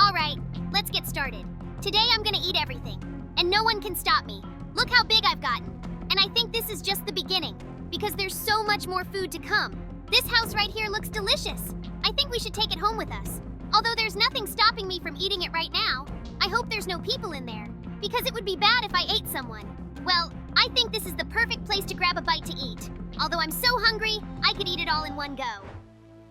Alright, let's get started. Today I'm gonna eat everything, and no one can stop me. Look how big I've gotten. And I think this is just the beginning, because there's so much more food to come. This house right here looks delicious. I think we should take it home with us. Although there's nothing stopping me from eating it right now. I hope there's no people in there, because it would be bad if I ate someone. Well, I think this is the perfect place to grab a bite to eat. Although I'm so hungry, I could eat it all in one go.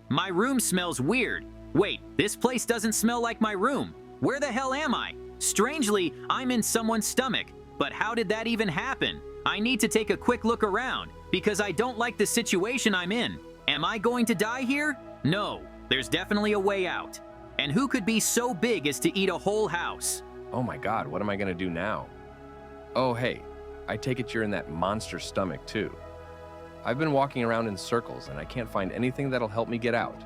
My room smells weird. Wait, this place doesn't smell like my room. Where the hell am I? Strangely, I'm in someone's stomach. But how did that even happen? I need to take a quick look around, because I don't like the situation I'm in. Am I going to die here? No, there's definitely a way out. And who could be so big as to eat a whole house? Oh my God, what am I gonna do now? Oh hey, I take it you're in that monster stomach too. I've been walking around in circles and I can't find anything that'll help me get out.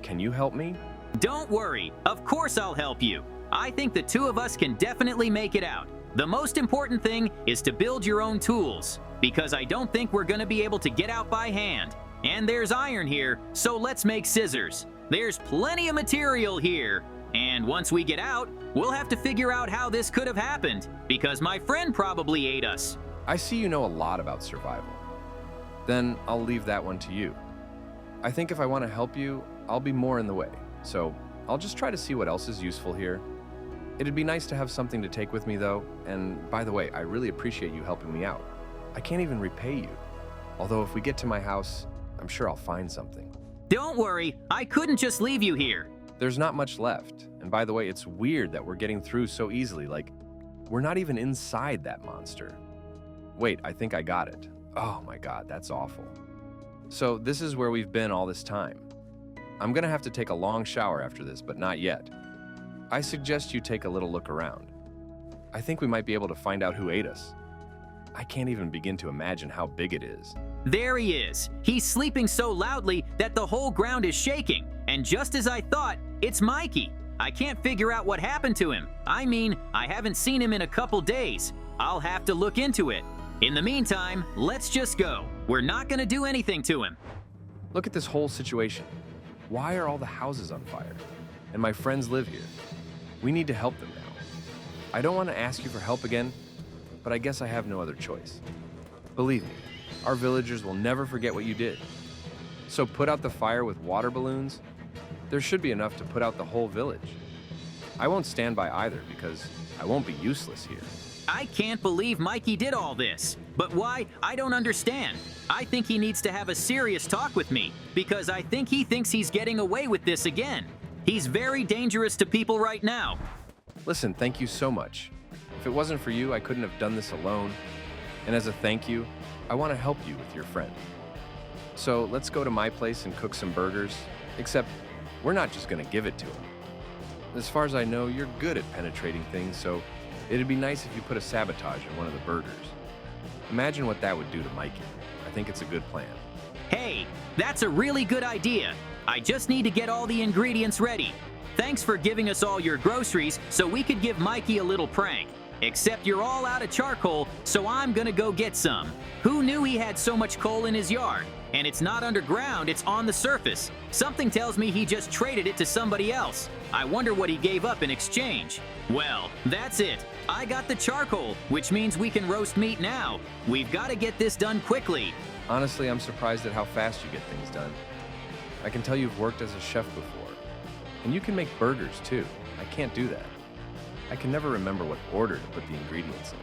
Can you help me? Don't worry, of course I'll help you. I think the two of us can definitely make it out. The most important thing is to build your own tools, because I don't think we're gonna be able to get out by hand. And there's iron here, so let's make scissors. There's plenty of material here. And once we get out, we'll have to figure out how this could have happened, because my friend probably ate us. I see you know a lot about survival. Then I'll leave that one to you. I think if I want to help you, I'll be more in the way. So I'll just try to see what else is useful here. It'd be nice to have something to take with me though, and by the way, I really appreciate you helping me out. I can't even repay you. Although if we get to my house, I'm sure I'll find something. Don't worry, I couldn't just leave you here. There's not much left. And by the way, it's weird that we're getting through so easily, like we're not even inside that monster. Wait, I think I got it. Oh my God, that's awful. So this is where we've been all this time. I'm gonna have to take a long shower after this, but not yet. I suggest you take a little look around. I think we might be able to find out who ate us. I can't even begin to imagine how big it is. There he is. He's sleeping so loudly that the whole ground is shaking. And just as I thought, it's Mikey. I can't figure out what happened to him. I mean, I haven't seen him in a couple days. I'll have to look into it. In the meantime, let's just go. We're not gonna do anything to him. Look at this whole situation. Why are all the houses on fire? And my friends live here. We need to help them now. I don't want to ask you for help again, but I guess I have no other choice. Believe me, our villagers will never forget what you did. So put out the fire with water balloons. There should be enough to put out the whole village. I won't stand by either because I won't be useless here. I can't believe Mikey did all this. But why? I don't understand. I think he needs to have a serious talk with me, because I think he thinks he's getting away with this again. He's very dangerous to people right now. Listen, thank you so much. If it wasn't for you, I couldn't have done this alone. And as a thank you, I want to help you with your friend. So let's go to my place and cook some burgers, except we're not just going to give it to him. As far as I know, you're good at penetrating things, so it'd be nice if you put a sabotage in one of the burgers. Imagine what that would do to Mikey. I think it's a good plan. Hey, that's a really good idea. I just need to get all the ingredients ready. Thanks for giving us all your groceries so we could give Mikey a little prank. Except you're all out of charcoal, so I'm gonna go get some. Who knew he had so much coal in his yard? And it's not underground, it's on the surface. Something tells me he just traded it to somebody else. I wonder what he gave up in exchange. Well, that's it. I got the charcoal, which means we can roast meat now. We've got to get this done quickly. Honestly, I'm surprised at how fast you get things done. I can tell you've worked as a chef before. And you can make burgers too. I can't do that. I can never remember what order to put the ingredients in.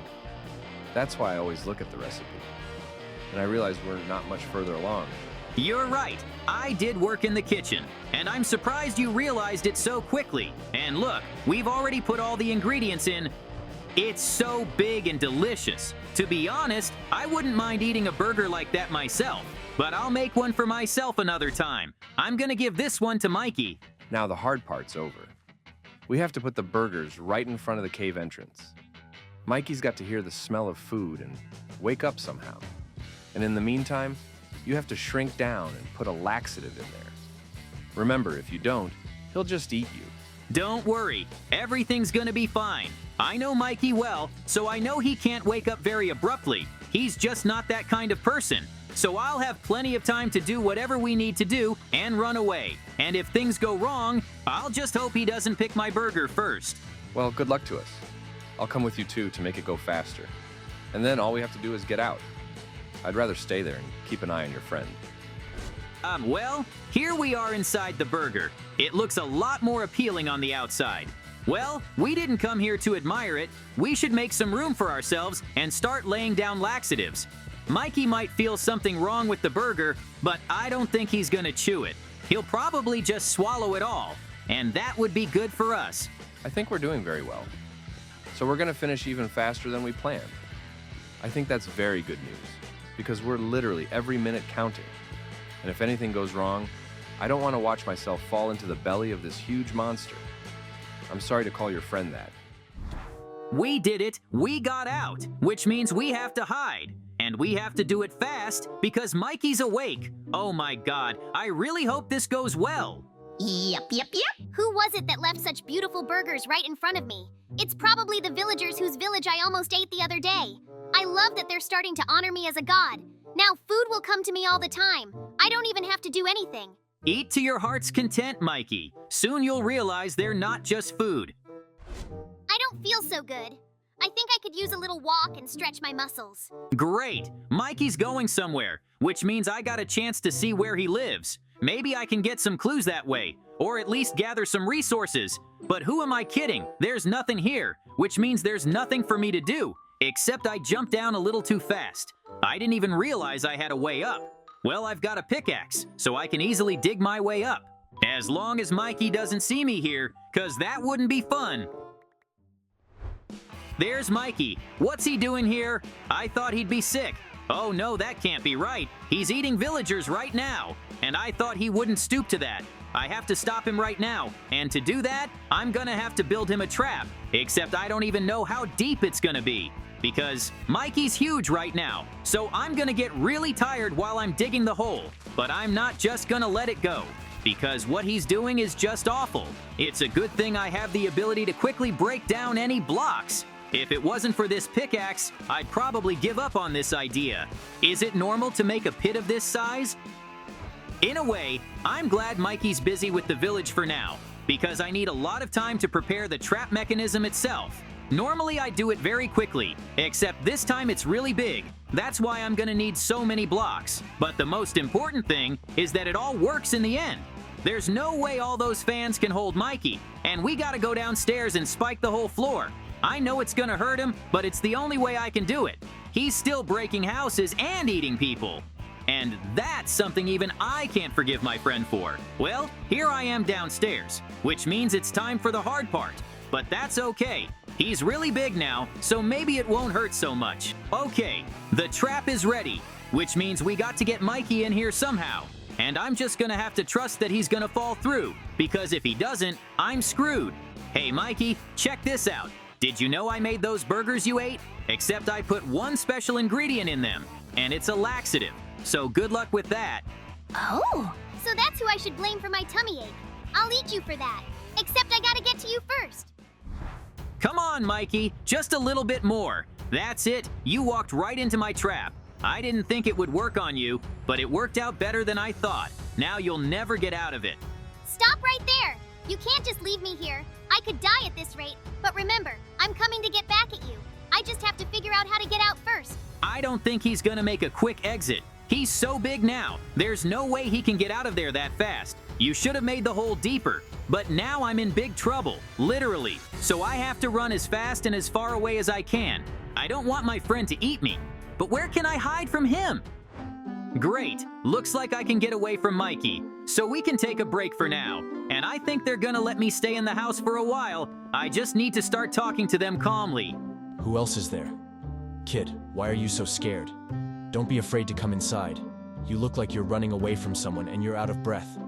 That's why I always look at the recipe. And I realize we're not much further along. You're right. I did work in the kitchen, and I'm surprised you realized it so quickly. And look, we've already put all the ingredients in. It's so big and delicious. To be honest, I wouldn't mind eating a burger like that myself, but I'll make one for myself another time. I'm gonna give this one to Mikey. Now the hard part's over. We have to put the burgers right in front of the cave entrance. Mikey's got to hear the smell of food and wake up somehow. And in the meantime, you have to shrink down and put a laxative in there. Remember, if you don't, he'll just eat you. Don't worry, everything's gonna be fine. I know Mikey well, so I know he can't wake up very abruptly. He's just not that kind of person. so I'll have plenty of time to do whatever we need to do and run away. And if things go wrong, I'll just hope he doesn't pick my burger first. Well, good luck to us. I'll come with you too to make it go faster. And then all we have to do is get out. I'd rather stay there and keep an eye on your friend. Well, here we are inside the burger. It looks a lot more appealing on the outside. Well, we didn't come here to admire it. We should make some room for ourselves and start laying down laxatives. Mikey might feel something wrong with the burger, but I don't think he's gonna chew it. He'll probably just swallow it all, and that would be good for us. I think we're doing very well. So we're gonna finish even faster than we planned. I think that's very good news, because we're literally every minute counting. And if anything goes wrong, I don't want to watch myself fall into the belly of this huge monster. I'm sorry to call your friend that. We did it. We got out, which means we have to hide. And we have to do it fast because Mikey's awake. Oh my God, I really hope this goes well. Yep. Who was it that left such beautiful burgers right in front of me? It's probably the villagers whose village I almost ate the other day. I love that they're starting to honor me as a god. Now food will come to me all the time. I don't even have to do anything. Eat to your heart's content, Mikey. Soon you'll realize they're not just food. I don't feel so good. I think I could use a little walk and stretch my muscles. Great! Mikey's going somewhere, which means I got a chance to see where he lives. Maybe I can get some clues that way, or at least gather some resources. But who am I kidding? There's nothing here, which means there's nothing for me to do, except I jumped down a little too fast. I didn't even realize I had a way up. Well, I've got a pickaxe, so I can easily dig my way up. As long as Mikey doesn't see me here, 'cause that wouldn't be fun. There's Mikey. What's he doing here? I thought he'd be sick. Oh no, that can't be right. He's eating villagers right now, and I thought he wouldn't stoop to that. I have to stop him right now, and to do that, I'm gonna have to build him a trap, except I don't even know how deep it's gonna be. Because Mikey's huge right now, so I'm gonna get really tired while I'm digging the hole. But I'm not just gonna let it go, because what he's doing is just awful. It's a good thing I have the ability to quickly break down any blocks. If it wasn't for this pickaxe, I'd probably give up on this idea. Is it normal to make a pit of this size? In a way, I'm glad Mikey's busy with the village for now, because I need a lot of time to prepare the trap mechanism itself. Normally I do it very quickly, except this time it's really big. That's why I'm gonna need so many blocks. But the most important thing is that it all works in the end. There's no way all those fans can hold Mikey, and we gotta go downstairs and spike the whole floor. I know it's gonna hurt him, but it's the only way I can do it. He's still breaking houses and eating people. And that's something even I can't forgive my friend for. Well, here I am downstairs, which means it's time for the hard part. But that's okay. He's really big now, so maybe it won't hurt so much. Okay, the trap is ready, which means we got to get Mikey in here somehow. And I'm just gonna have to trust that he's gonna fall through, because if he doesn't, I'm screwed. Hey Mikey, check this out. Did you know I made those burgers you ate? Except I put one special ingredient in them, and it's a laxative. So good luck with that. Oh, So that's who I should blame for my tummy ache. I'll eat you for that. Except I gotta get to you first. Come on, Mikey, just a little bit more. That's it, you walked right into my trap. I didn't think it would work on you, but it worked out better than I thought. Now you'll never get out of it. Stop right there. You can't just leave me here. I could die at this rate. But remember, I'm coming to get back at you. I just have to figure out how to get out first. I don't think he's gonna make a quick exit. He's so big now, there's no way he can get out of there that fast. You should have made the hole deeper. But now I'm in big trouble, literally. So I have to run as fast and as far away as I can. I don't want my friend to eat me. But where can I hide from him? Great, looks like I can get away from Mikey. So we can take a break for now. And I think they're gonna let me stay in the house for a while. I just need to start talking to them calmly. Who else is there? Kid, why are you so scared? Don't be afraid to come inside. You look like you're running away from someone and you're out of breath.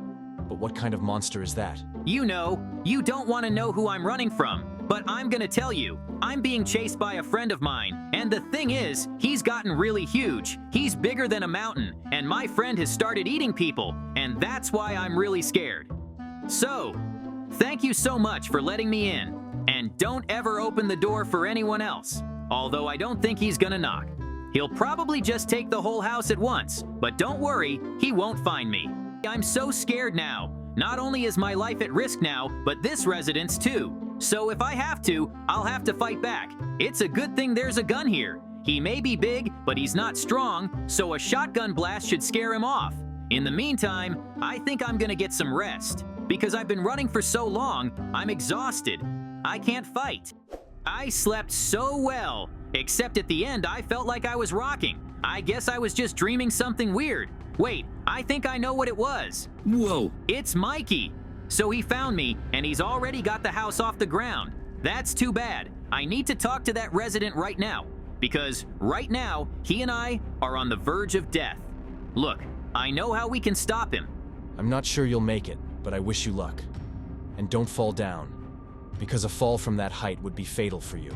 But what kind of monster is that? You know, you don't want to know who I'm running from, but I'm gonna tell you. I'm being chased by a friend of mine, and the thing is, he's gotten really huge. He's bigger than a mountain, and my friend has started eating people, and that's why I'm really scared. So, thank you so much for letting me in, and don't ever open the door for anyone else, although I don't think he's gonna knock. He'll probably just take the whole house at once, but don't worry, he won't find me. I'm so scared now. Not only is my life at risk now, but this residence too. So if I have to, I'll have to fight back. It's a good thing there's a gun here. He may be big, but he's not strong, so a shotgun blast should scare him off. In the meantime, I think I'm gonna get some rest. Because I've been running for so long, I'm exhausted. I can't fight. I slept so well, except at the end I felt like I was rocking. I guess I was just dreaming something weird. Wait, I think I know what it was. Whoa! It's Mikey. So he found me, and he's already got the house off the ground. That's too bad. I need to talk to that resident right now, because right now, he and I are on the verge of death. Look, I know how we can stop him. I'm not sure you'll make it, but I wish you luck. And don't fall down, because a fall from that height would be fatal for you.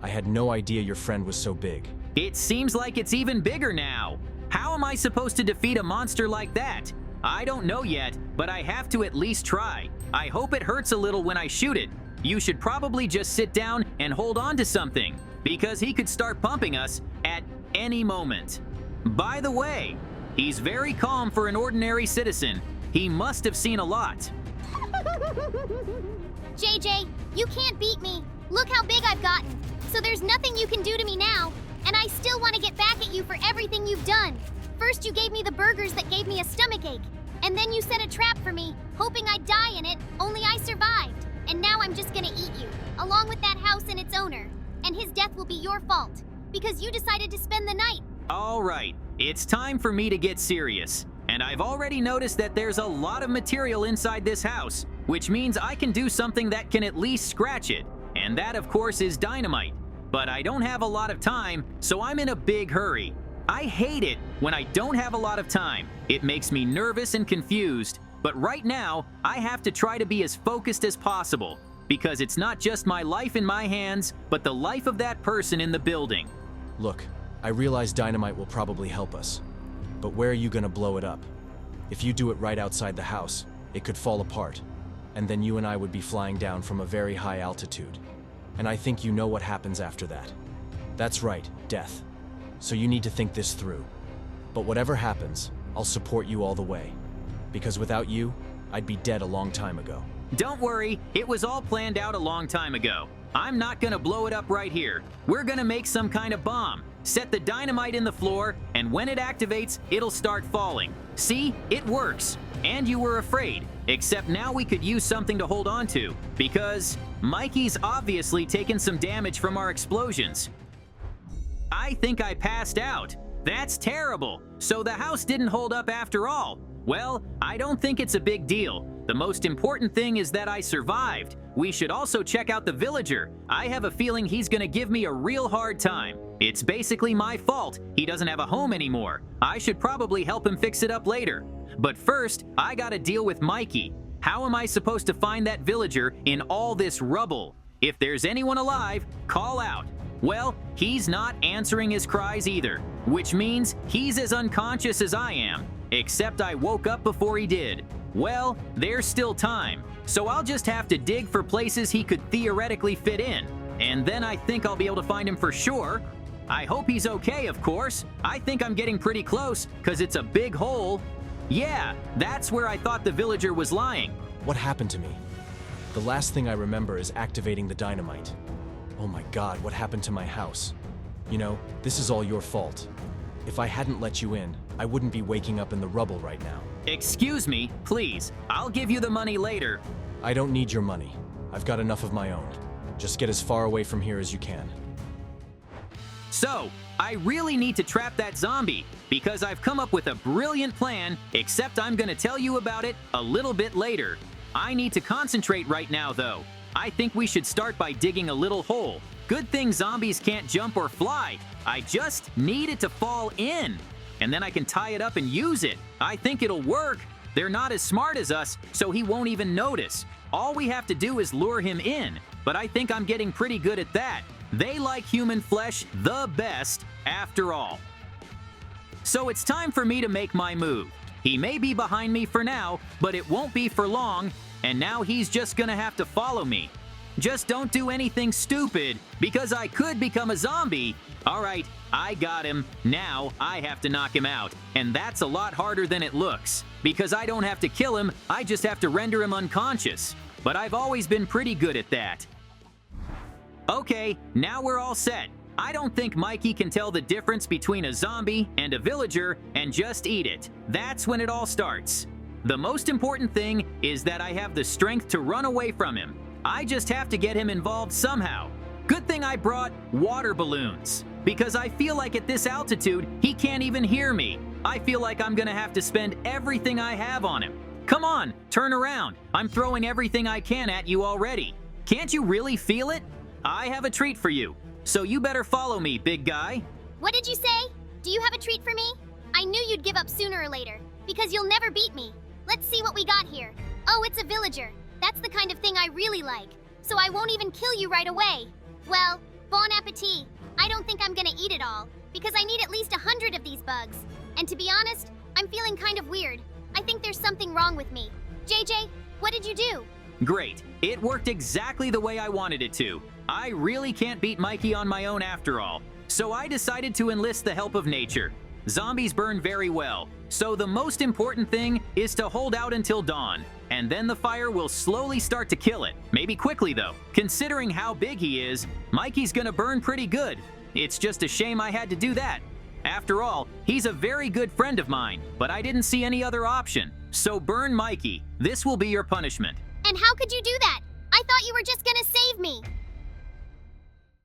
I had no idea your friend was so big. It seems like it's even bigger now. How am I supposed to defeat a monster like that? I don't know yet, but I have to at least try. I hope it hurts a little when I shoot it. You should probably just sit down and hold on to something, because he could start pumping us at any moment. By the way, he's very calm for an ordinary citizen. He must have seen a lot. JJ, you can't beat me. Look how big I've gotten. So there's nothing you can do to me now, and I still want to get back at you for everything you've done. First you gave me the burgers that gave me a stomachache, and then you set a trap for me, hoping I'd die in it, only I survived. And now I'm just gonna eat you, along with that house and its owner. And his death will be your fault, because you decided to spend the night. All right, it's time for me to get serious. And I've already noticed that there's a lot of material inside this house, which means I can do something that can at least scratch it. And that, of course, is dynamite. But I don't have a lot of time, so I'm in a big hurry. I hate it when I don't have a lot of time. It makes me nervous and confused. But right now, I have to try to be as focused as possible, because it's not just my life in my hands, but the life of that person in the building. Look, I realize dynamite will probably help us. But where are you gonna blow it up? If you do it right outside the house, it could fall apart. And then you and I would be flying down from a very high altitude. And I think you know what happens after that. That's right, death. So you need to think this through. But whatever happens, I'll support you all the way. Because without you, I'd be dead a long time ago. Don't worry, it was all planned out a long time ago. I'm not gonna blow it up right here. We're gonna make some kind of bomb, set the dynamite in the floor, and when it activates, it'll start falling. See, it works. And you were afraid, except now we could use something to hold on to, because Mikey's obviously taken some damage from our explosions. I think I passed out. That's terrible. So the house didn't hold up after all. Well, I don't think it's a big deal. The most important thing is that I survived. We should also check out the villager. I have a feeling he's gonna give me a real hard time. It's basically my fault. He doesn't have a home anymore. I should probably help him fix it up later. But first, I gotta deal with Mikey. How am I supposed to find that villager in all this rubble? If there's anyone alive, call out. Well, he's not answering his cries either, which means he's as unconscious as I am, except I woke up before he did. Well, there's still time, so I'll just have to dig for places he could theoretically fit in, and then I think I'll be able to find him for sure. I hope he's okay, of course. I think I'm getting pretty close, because it's a big hole. Yeah, that's where I thought the villager was lying. What happened to me? The last thing I remember is activating the dynamite. Oh my God, what happened to my house? You know, this is all your fault. If I hadn't let you in, I wouldn't be waking up in the rubble right now. Excuse me, please. I'll give you the money later. I don't need your money. I've got enough of my own. Just get as far away from here as you can. So, I really need to trap that zombie, because I've come up with a brilliant plan, except I'm gonna tell you about it a little bit later. I need to concentrate right now, though. I think we should start by digging a little hole. Good thing zombies can't jump or fly. I just need it to fall in. And then I can tie it up and use it. I think it'll work. They're not as smart as us, so he won't even notice. All we have to do is lure him in, but I think I'm getting pretty good at that. They like human flesh the best, after all. So it's time for me to make my move. He may be behind me for now, but it won't be for long, and now he's just gonna have to follow me. Just don't do anything stupid, because I could become a zombie. All right, I got him. Now I have to knock him out. And that's a lot harder than it looks. Because I don't have to kill him, I just have to render him unconscious. But I've always been pretty good at that. Okay, now we're all set. I don't think Mikey can tell the difference between a zombie and a villager and just eat it. That's when it all starts. The most important thing is that I have the strength to run away from him. I just have to get him involved somehow. Good thing I brought water balloons, because I feel like at this altitude, he can't even hear me. I feel like I'm gonna have to spend everything I have on him. Come on, turn around. I'm throwing everything I can at you already. Can't you really feel it? I have a treat for you, so you better follow me, big guy. What did you say? Do you have a treat for me? I knew you'd give up sooner or later, because you'll never beat me. Let's see what we got here. Oh, it's a villager. That's the kind of thing I really like, so I won't even kill you right away. Well, bon appetit. I don't think I'm gonna eat it all, because I need at least 100 of these bugs. And to be honest, I'm feeling kind of weird. I think there's something wrong with me. JJ, what did you do? Great. It worked exactly the way I wanted it to. I really can't beat Mikey on my own after all. So I decided to enlist the help of nature. Zombies burn very well, so the most important thing is to hold out until dawn, and then the fire will slowly start to kill it. Maybe quickly though. Considering how big he is, Mikey's gonna burn pretty good. It's just a shame I had to do that. After all, he's a very good friend of mine, but I didn't see any other option. So burn Mikey. This will be your punishment. And how could you do that? I thought you were just gonna save me.